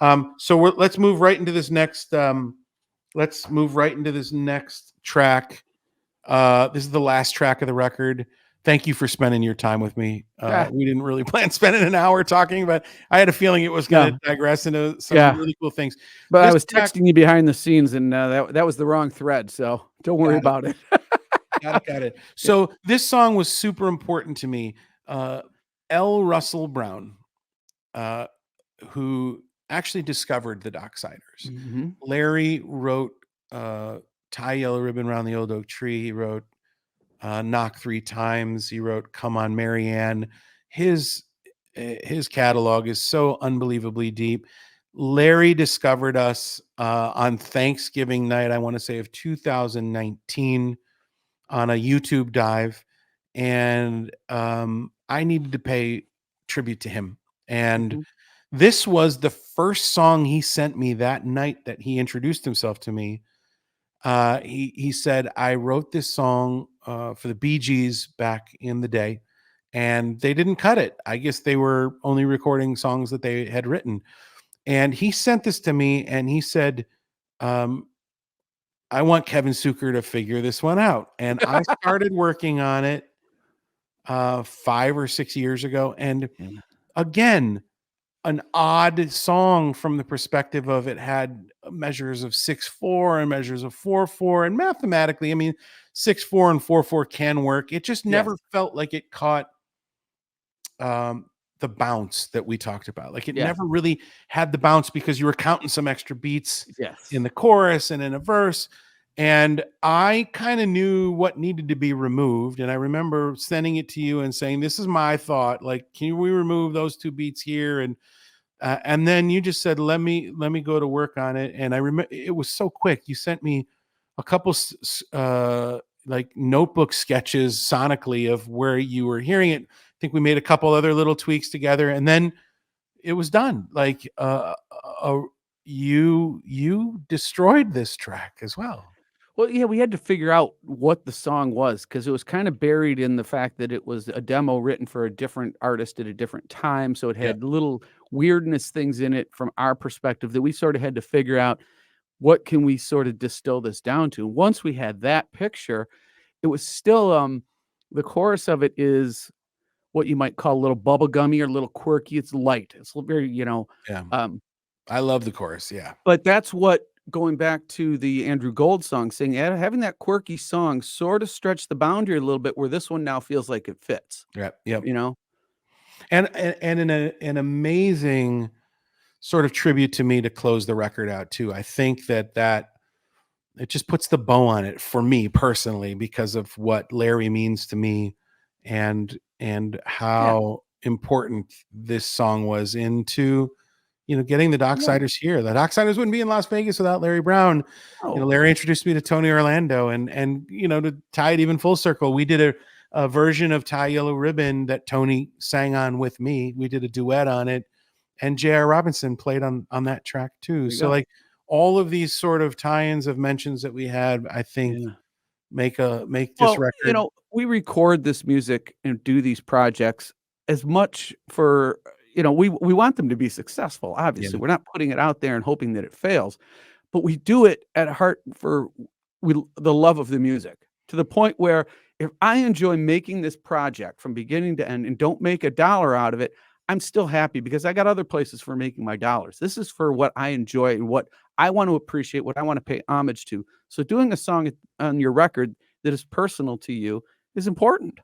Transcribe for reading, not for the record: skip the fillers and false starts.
Let's move right into this next. Let's move right into this next track. This is the last track of the record. Thank you for spending your time with me. We didn't really plan spending an hour talking, but I had a feeling it was going to digress into some really cool things. But I was texting you behind the scenes, and that was the wrong thread, so don't worry about it. Got it. So this song was super important to me. L. Russell Brown, who actually discovered the Docksiders. Mm-hmm. Larry wrote Tie Yellow Ribbon Round the Old Oak Tree. He wrote Knock 3 Times. He wrote Come On Marianne. His catalog is so unbelievably deep. Larry discovered us on Thanksgiving night, I want to say, of 2019 on a YouTube dive. And I needed to pay tribute to him. And this was the first song he sent me that night that he introduced himself to me. He said, I wrote this song for the Bee Gees back in the day, and they didn't cut it. I guess they were only recording songs that they had written. And he sent this to me, and he said, I want Kevin Sucher to figure this one out. And I started working on it 5 or 6 years ago. And again, an odd song from the perspective of it had measures of 6/4 and measures of 4/4, and mathematically, I mean, 6/4 and 4/4 can work. It just never felt like it caught the bounce that we talked about. Like it never really had the bounce because you were counting some extra beats in the chorus and in a verse. And I kind of knew what needed to be removed. And I remember sending it to you and saying, this is my thought. Like, can we remove those 2 beats here? And then you just said, let me go to work on it. And I remember it was so quick. You sent me a couple like notebook sketches sonically of where you were hearing it. I think we made a couple other little tweaks together, and then it was done. Like you destroyed this track as well. Well, yeah, we had to figure out what the song was because it was kind of buried in the fact that it was a demo written for a different artist at a different time. So it had little weirdness things in it from our perspective that we sort of had to figure out what can we sort of distill this down to. Once we had that picture, it was still the chorus of it is what you might call a little bubblegummy or a little quirky. It's light. It's very, I love the chorus. Yeah. But that's what, going back to the Andrew Gold song, saying having that quirky song sort of stretched the boundary a little bit where this one now feels like it fits. Yep. And an amazing sort of tribute to me to close the record out too. I think that it just puts the bow on it for me personally because of what Larry means to me and how important this song was into getting the Docksiders here. The Docksiders wouldn't be in Las Vegas without Larry Brown. Larry introduced me to Tony Orlando, and to tie it even full circle, we did a version of Tie Yellow Ribbon that Tony sang on with me. We did a duet on it, and J.R. Robinson played on that track too. So like all of these sort of tie-ins of mentions that we had, I think make this record. We record this music and do these projects as much for we want them to be successful. Obviously, we're not putting it out there and hoping that it fails, but we do it at heart for the love of the music, to the point where if I enjoy making this project from beginning to end and don't make $1 out of it, I'm still happy because I got other places for making my dollars. This is for what I enjoy and what I want to appreciate, what I want to pay homage to. So doing a song on your record that is personal to you is important.